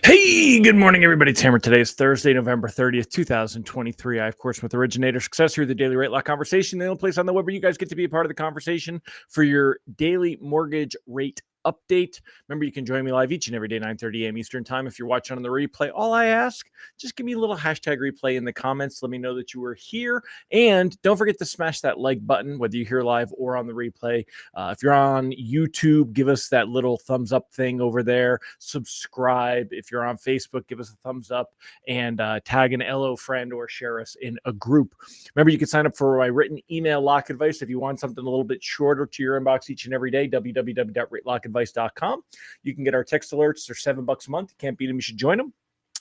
Hey, good morning, everybody. It's Hammer. Today is Thursday, November 30th, 2023. I, of course, with Originator Success here, the Daily Rate Lock Conversation, the only place on the web where you guys get to be a part of the conversation for your daily mortgage rate update. Remember, you can join me live each and every day, 9:30 a.m. Eastern Time. If you're watching on the replay, all I ask, just give me a little hashtag replay in the comments. Let me know that you were here. And don't forget to smash that like button, whether you're here live or on the replay. If you're on YouTube, give us that little thumbs up thing over there. Subscribe. If you're on Facebook, give us a thumbs up and tag an LO friend or share us in a group. Remember, you can sign up for my written email lock advice if you want something a little bit shorter to your inbox each and every day. www.ratelockadvice.com. You can get our text alerts. They're $7 a month. You can't beat them. You should join them.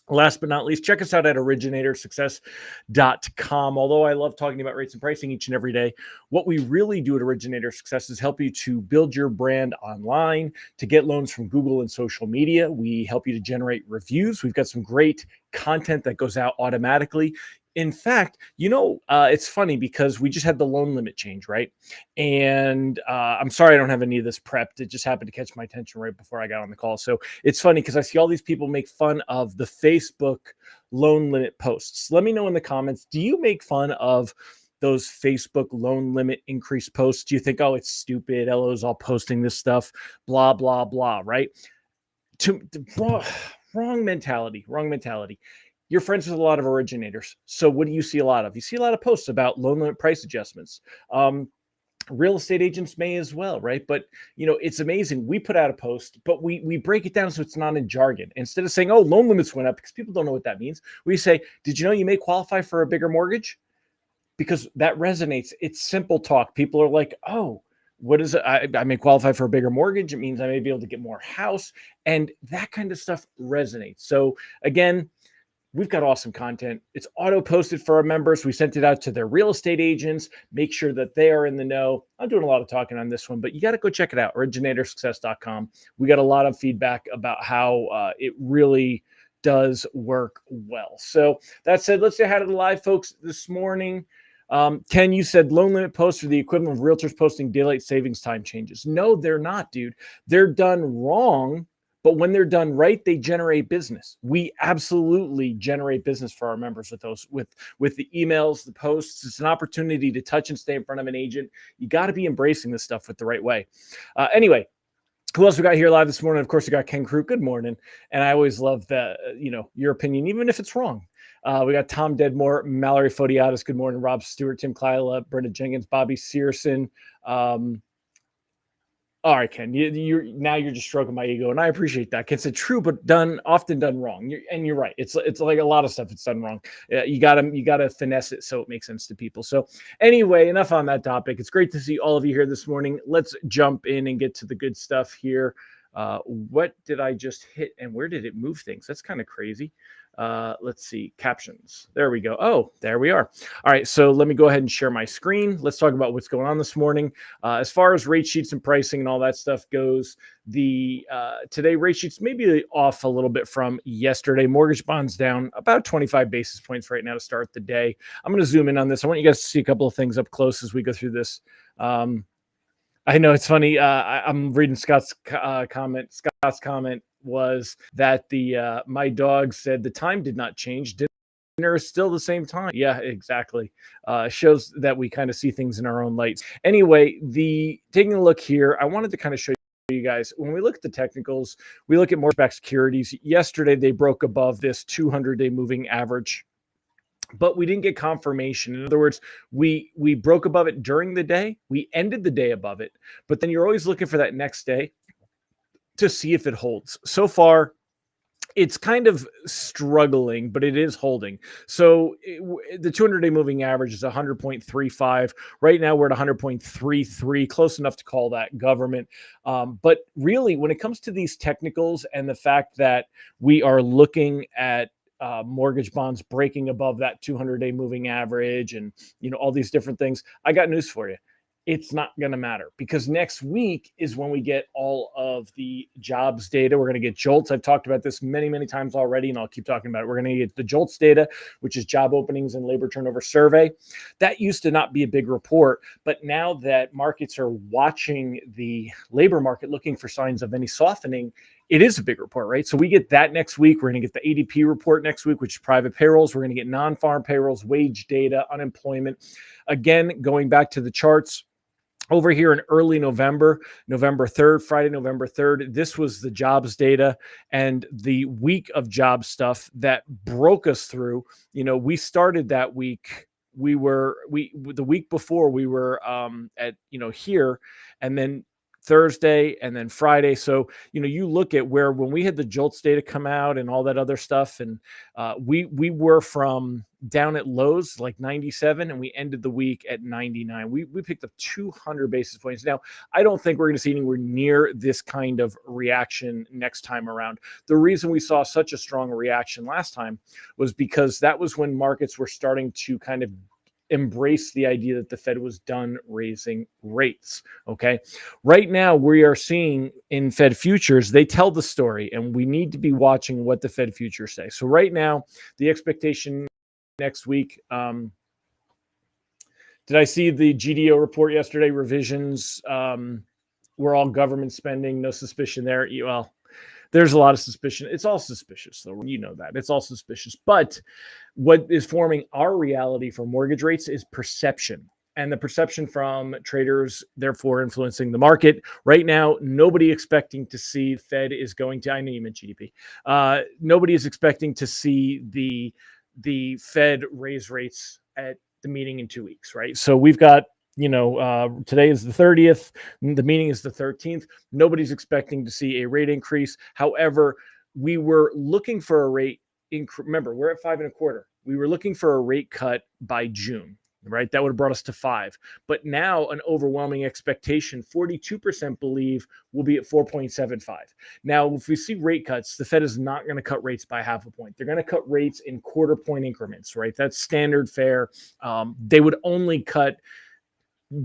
Last but not least, check us out at originatorssuccess.com. Although I love talking about rates and pricing each and every day, what we really do at Originator Success is help you to build your brand online, to get loans from Google and social media. We help you to generate reviews. We've got some great content that goes out automatically. In fact, it's funny because we just had the loan limit change, right? And I'm sorry I don't have any of this prepped. It just happened to catch my attention right before I got on the call. So it's funny because I see all these people make fun of the Facebook loan limit posts. Let me know in the comments, do you make fun of those Facebook loan limit increase posts? Do you think, oh, it's stupid, LO's all posting this stuff, blah, blah, blah, right? Wrong mentality. You're friends with a lot of originators. So what do you see a lot of? You see a lot of posts about loan limit price adjustments. Real estate agents may as well, right? But, it's amazing. We put out a post, but we break it down so it's not in jargon. Instead of saying, oh, loan limits went up, because people don't know what that means, we say, did you know you may qualify for a bigger mortgage? Because that resonates. It's simple talk. People are like, oh, what is it? I may qualify for a bigger mortgage. It means I may be able to get more house. And that kind of stuff resonates. So again, we've got awesome content. It's auto-posted for our members. We sent it out to their real estate agents. Make sure that they are in the know. I'm doing a lot of talking on this one, but you got to go check it out, originatorssuccess.com. We got a lot of feedback about how it really does work well. So that said, let's say hi to the live folks this morning. Ken, you said loan limit posts are the equivalent of realtors posting daylight savings time changes. No, they're not, dude. They're done wrong. But when they're done right, they generate business. We absolutely generate business for our members with those, with the emails, the posts. It's an opportunity to touch and stay in front of an agent. You got to be embracing this stuff with the right way. Anyway, who else we got here live this morning? Of course, we got Ken Crew. Good morning. And I always love that, your opinion, even if it's wrong. We got Tom Dedmore, Mallory Fodiatis. Good morning. Rob Stewart, Tim Kyla, Brenda Jenkins, Bobby Searson. All right, Ken, you're just stroking my ego, and I appreciate that. It's true, but often done wrong. You're right. It's like a lot of stuff. It's done wrong. You gotta finesse it so it makes sense to people. So anyway, enough on that topic. It's great to see all of you here this morning. Let's jump in and get to the good stuff here. What did I just hit, and where did it move things? That's kind of crazy. Let's see, captions. There we go. Oh, there we are. All right, so let me go ahead and share my screen. Let's talk about what's going on this morning. As far as rate sheets and pricing and all that stuff goes, the today rate sheets may be off a little bit from yesterday. Mortgage bonds down about 25 basis points right now to start the day. I'm going to zoom in on this. I want you guys to see a couple of things up close as we go through this. I know it's funny. I'm reading Scott's comment. Scott's comment was that my dog said the time did not change. Dinner is still the same time. Yeah, exactly. Shows that we kind of see things in our own lights. Anyway, taking a look here, I wanted to kind of show you guys, when we look at the technicals, we look at mortgage-backed securities. Yesterday, they broke above this 200-day moving average, but we didn't get confirmation. In other words, we broke above it during the day. We ended the day above it, but then you're always looking for that next day to see if it holds. So far, it's kind of struggling, but it is holding. So the 200-day moving average is 100.35. Right now, we're at 100.33, close enough to call that government. But really, when it comes to these technicals and the fact that we are looking at mortgage bonds breaking above that 200-day moving average and, all these different things, I got news for you. It's not going to matter, because next week is when we get all of the jobs data. We're going to get JOLTS. I've talked about this many, many times already, and I'll keep talking about it. We're going to get the JOLTS data, which is job openings and labor turnover survey. That used to not be a big report, but now that markets are watching the labor market, looking for signs of any softening, it is a big report, right? So we get that next week. We're going to get the ADP report next week, which is private payrolls. We're going to get non-farm payrolls, wage data, unemployment. Again, going back to the charts, over here in early November, November 3rd, Friday, November 3rd, this was the jobs data and the week of job stuff that broke us through. We started that week. The week before we were at, here, and then Thursday and then Friday. So, you look at where when we had the JOLTS data come out and all that other stuff, and we were from down at lows like 97, and we ended the week at 99. We picked up 200 basis points. Now, I don't think we're going to see anywhere near this kind of reaction next time around. The reason we saw such a strong reaction last time was because that was when markets were starting to kind of embrace the idea that the Fed was done raising rates. Okay. Right now, we are seeing in Fed futures, they tell the story, and we need to be watching what the Fed futures say. So right now, the expectation next week, did I see the GDO report yesterday? Revisions were all government spending, no suspicion there. Well, there's a lot of suspicion. It's all suspicious, though. That. It's all suspicious. But what is forming our reality for mortgage rates is perception. And the perception from traders, therefore, influencing the market. Right now, nobody expecting to see Fed is going to, I know you meant GDP. Nobody is expecting to see the Fed raise rates at the meeting in 2 weeks, right? So we've got, today is the 30th. The meeting is the 13th. Nobody's expecting to see a rate increase. However, we were looking for a rate increase. Remember, we're at 5.25. We were looking for a rate cut by June, right? That would have brought us to 5. But now an overwhelming expectation, 42% believe we'll be at 4.75. Now, if we see rate cuts, the Fed is not going to cut rates by half a point. They're going to cut rates in quarter point increments, right? That's standard fare. They would only cut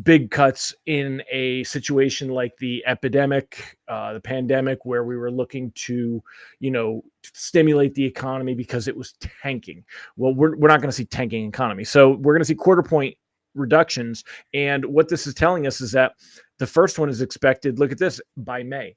big cuts in a situation like the epidemic, the pandemic, where we were looking to, stimulate the economy because it was tanking. Well, we're not going to see tanking economy. So we're going to see quarter point reductions. And what this is telling us is that the first one is expected, look at this, by May.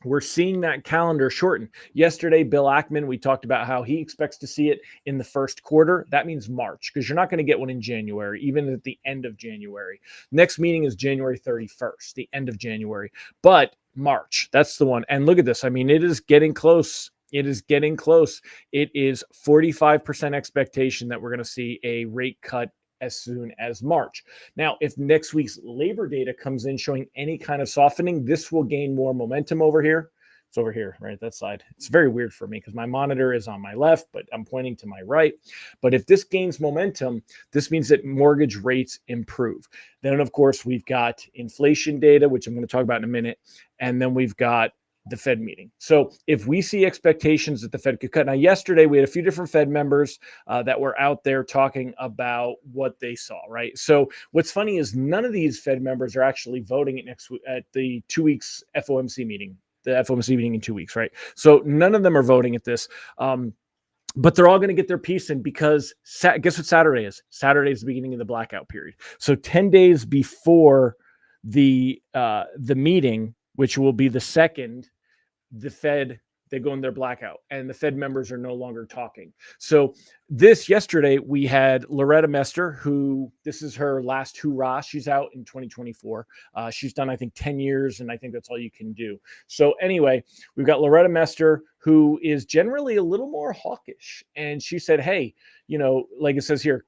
We're seeing that calendar shorten. Yesterday, Bill Ackman, we talked about how he expects to see it in the first quarter. That means March, because you're not going to get one in January, even at the end of January. Next meeting is January 31st, the end of January. But March, that's the one. And look at this. I mean, it is getting close. It is getting close. It is 45% expectation that we're going to see a rate cut as soon as March. Now, if next week's labor data comes in showing any kind of softening, this will gain more momentum over here. It's over here, right? That side. It's very weird for me because my monitor is on my left, but I'm pointing to my right. But if this gains momentum, this means that mortgage rates improve. Then, of course, we've got inflation data, which I'm going to talk about in a minute. And then we've got the Fed meeting. So if we see expectations that the Fed could cut, now yesterday we had a few different Fed members that were out there talking about what they saw, right? So what's funny is none of these Fed members are actually voting at the 2 weeks FOMC meeting, the FOMC meeting in 2 weeks, right? So none of them are voting at this. But they're all going to get their piece in because guess what Saturday is? Saturday is the beginning of the blackout period. So 10 days before the meeting, which will be the second, the Fed, they go in their blackout and the Fed members are no longer talking. So yesterday we had Loretta Mester, who this is her last hurrah. She's out in 2024. She's done, I think, 10 years, and I think that's all you can do. So anyway, we've got Loretta Mester, who is generally a little more hawkish. And she said, hey, like it says here,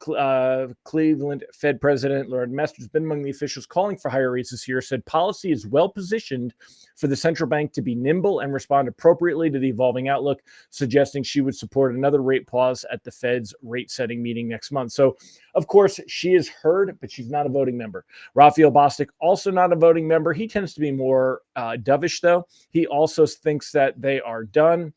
Cleveland Fed President Loretta Mester has been among the officials calling for higher rates this year, said policy is well positioned for the central bank to be nimble and respond appropriately to the evolving outlook, suggesting she would support another rate pause at the Fed's rate setting meeting next month. So, of course, she is heard, but she's not a voting member. Raphael Bostic, also not a voting member. He tends to be more dovish, though. He also thinks that they are done.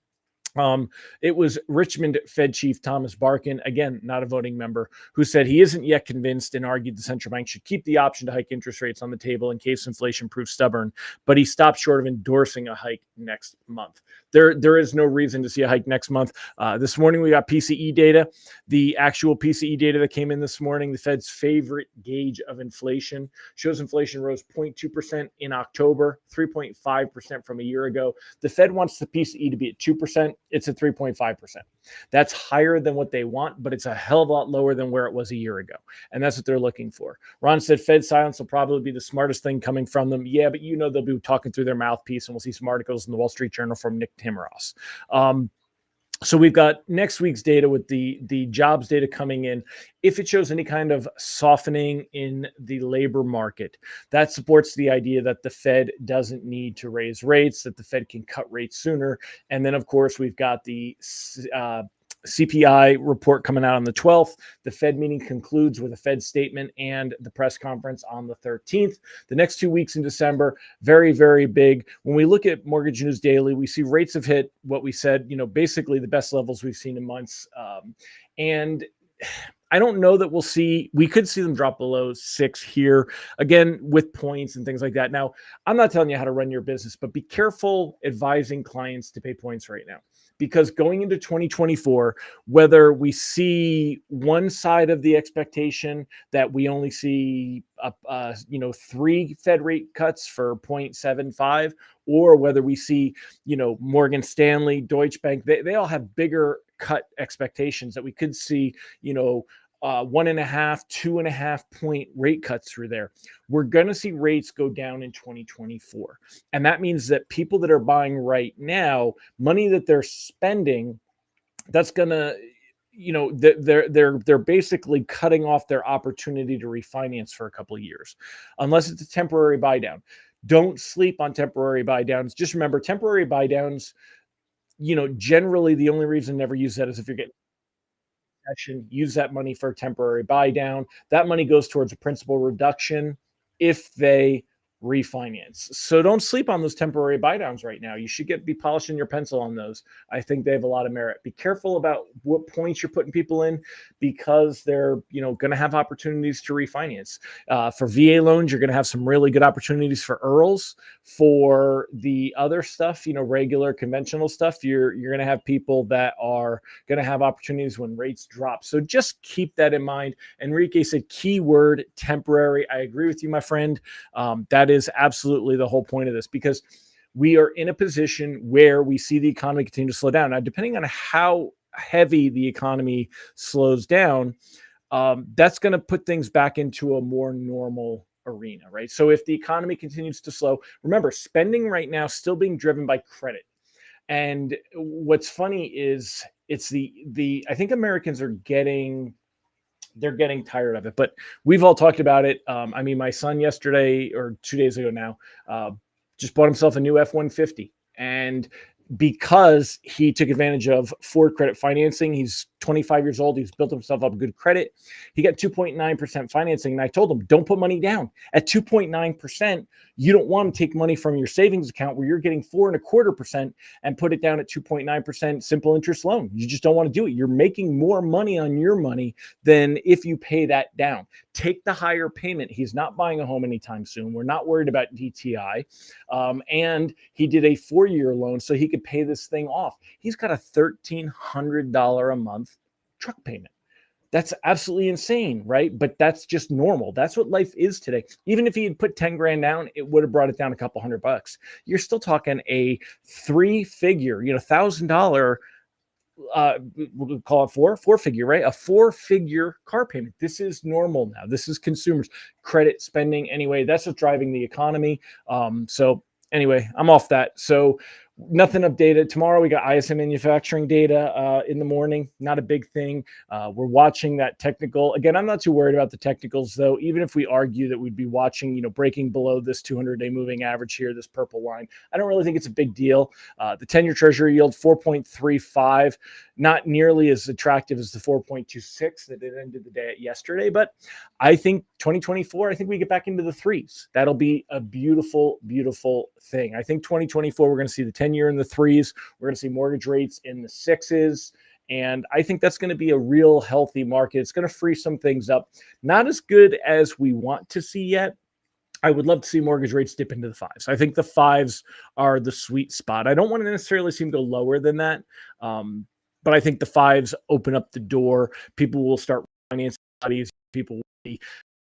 Um, it was Richmond Fed Chief Thomas Barkin, again, not a voting member, who said he isn't yet convinced and argued the central bank should keep the option to hike interest rates on the table in case inflation proves stubborn, but he stopped short of endorsing a hike next month. There is no reason to see a hike next month. This morning, we got PCE data, the actual PCE data that came in this morning, the Fed's favorite gauge of inflation, shows inflation rose 0.2% in October, 3.5% from a year ago. The Fed wants the PCE to be at 2%. It's at 3.5%. That's higher than what they want, but it's a hell of a lot lower than where it was a year ago. And that's what they're looking for. Ron said Fed silence will probably be the smartest thing coming from them. Yeah, but they'll be talking through their mouthpiece, and we'll see some articles in the Wall Street Journal from Nick Timiraos. So we've got next week's data with the jobs data coming in. If it shows any kind of softening in the labor market, that supports the idea that the Fed doesn't need to raise rates, that the Fed can cut rates sooner. And then, of course, we've got the CPI report coming out on the 12th. The Fed meeting concludes with a Fed statement and the press conference on the 13th. The next 2 weeks in December, very, very big. When we look at Mortgage News Daily, we see rates have hit what we said, basically the best levels we've seen in months. And I don't know that we could see them drop below 6 here, again, with points and things like that. Now, I'm not telling you how to run your business, but be careful advising clients to pay points right now. Because going into 2024, whether we see one side of the expectation that we only see 3 Fed rate cuts for 0.75, or whether we see Morgan Stanley, Deutsche Bank, they all have bigger cut expectations that we could see 1.5, 2.5 point rate cuts through there. We're going to see rates go down in 2024. And that means that people that are buying right now, money that they're spending, that's going to, they're basically cutting off their opportunity to refinance for a couple of years, unless it's a temporary buy down. Don't sleep on temporary buy downs. Just remember, temporary buy downs, generally the only reason to never use that is if you're getting use that money for a temporary buy down. That money goes towards a principal reduction if they refinance. So don't sleep on those temporary buy downs right now. You should be polishing your pencil on those. I think they have a lot of merit. Be careful about what points you're putting people in, because they're going to have opportunities to refinance. For VA loans, you're going to have some really good opportunities for IRRRLs. For the other stuff, regular conventional stuff, you're going to have people that are going to have opportunities when rates drop. So just keep that in mind. Enrique said keyword temporary. I agree with you, my friend. That is absolutely the whole point of this, because we are in a position where we see the economy continue to slow down. Now, depending on how heavy the economy slows down, that's going to put things back into a more normal arena, right? So if the economy continues to slow, remember, spending right now still being driven by credit. And what's funny is it's I think Americans are getting tired of it, but we've all talked about it. My son yesterday or 2 days ago now, just bought himself a new F-150, and because he took advantage of Ford credit financing, he's 25 years old. He's built himself up good credit. He got 2.9% financing. And I told him, don't put money down at 2.9%. You don't want to take money from your savings account where you're getting 4.25% and put it down at 2.9% simple interest loan. You just don't want to do it. You're making more money on your money than if you pay that down. Take the higher payment. He's not buying a home anytime soon. We're not worried about DTI. And he did a 4-year loan so he could pay this thing off. He's got a $1,300 a month truck payment. That's absolutely insane, right? But that's just normal. That's what life is today. Even if he had put 10 grand down, it would have brought it down a couple $100. You're still talking a 3-figure, $1,000, we'll call it four-figure, right? A 4-figure car payment. This is normal now. This is consumers' credit spending. Anyway, that's what's driving the economy. So anyway, I'm off that. So nothing of data. Tomorrow we got ISM manufacturing data in the morning. Not a big thing. We're watching that technical. Again, I'm not too worried about the technicals, though. Even if we argue that we'd be watching, breaking below this 200-day moving average here, this purple line, I don't really think it's a big deal. The 10-year Treasury yield, 4.35, not nearly as attractive as the 4.26 that it ended the day at yesterday. But I think 2024, I think we get back into the threes. That'll be a beautiful, beautiful thing. I think 2024, we're going to see the 10-year in the threes. We're going to see mortgage rates in the sixes. And I think that's going to be a real healthy market. It's going to free some things up. Not as good as we want to see yet. I would love to see mortgage rates dip into the fives. I think the fives are the sweet spot. I don't want to necessarily see them go lower than that. But I think the fives open up the door. People will start financing studies. People will be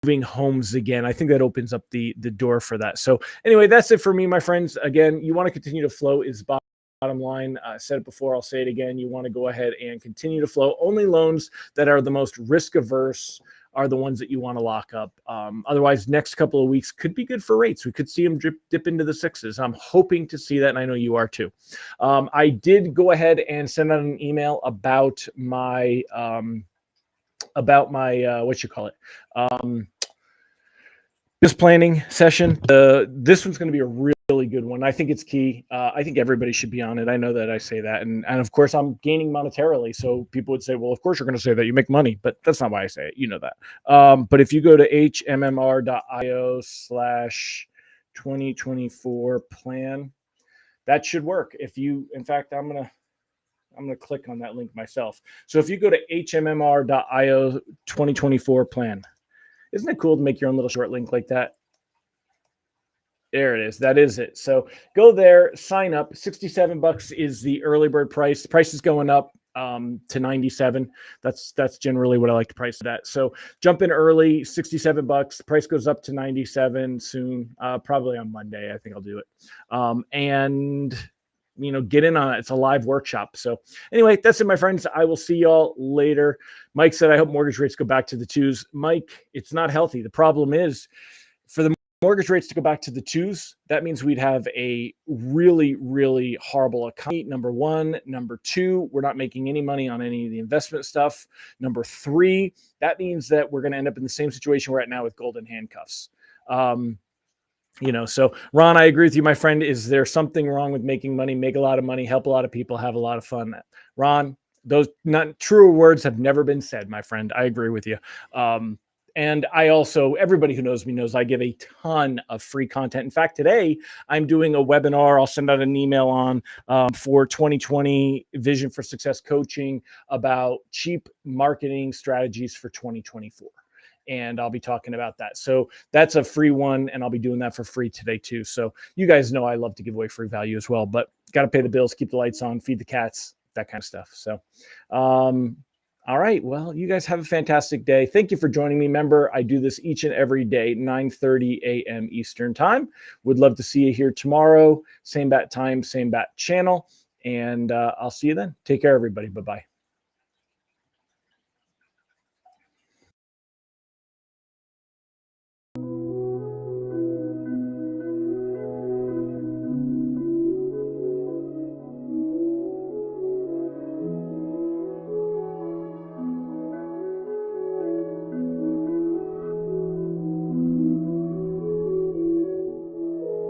moving homes again. I think that opens up the door for that. So anyway, that's it for me, my friends. Again, you want to continue to flow is bottom line. I said it before, I'll say it again. You want to go ahead and continue to flow. Only loans that are the most risk averse are the ones that you want to lock up. Otherwise, next couple of weeks could be good for rates. We could see them dip into the sixes. I'm hoping to see that, and I know you are too. I did go ahead and send out an email about my business planning session. This one's going to be a really good one. I think it's key. I think everybody should be on it. I know that I say that. And of course, I'm gaining monetarily. So people would say, well, of course you're going to say that. You make money. But that's not why I say it. You know that. But if you go to hmmr.io/2024 plan, that should work. If you, in fact, I'm going to click on that link myself. So if you go to hmmr.io 2024 plan, isn't it cool to make your own little short link like that? There it is. That is it. So go there, sign up. $67 is the early bird price. The price is going up to 97. That's generally what I like to price it at. So jump in early, $67. The price goes up to 97 soon. Probably on Monday. I think I'll do it. And get in on it. It's a live workshop. So anyway, that's it, my friends. I will see y'all later. Mike said, I hope mortgage rates go back to the twos. Mike, it's not healthy. The problem is for the mortgage rates to go back to the twos, that means we'd have a really, really horrible economy. Number one. Number two, we're not making any money on any of the investment stuff. Number three, that means that we're going to end up in the same situation we're at now with golden handcuffs. So Ron, I agree with you, my friend. Is there something wrong with making money, make a lot of money, help a lot of people, have a lot of fun? Ron, those not true words have never been said, my friend. I agree with you. And I also, everybody who knows me knows I give a ton of free content. In fact, today I'm doing a webinar. I'll send out an email on for 2020 Vision for Success coaching about cheap marketing strategies for 2024. And I'll be talking about that. So that's a free one, and I'll be doing that for free today too. So you guys know I love to give away free value as well, but got to pay the bills, keep the lights on, feed the cats, that kind of stuff. So, all right. Well, you guys have a fantastic day. Thank you for joining me. Remember, I do this each and every day, 9:30 a.m. Eastern time. Would love to see you here tomorrow. Same bat time, same bat channel. And I'll see you then. Take care, everybody. Bye-bye.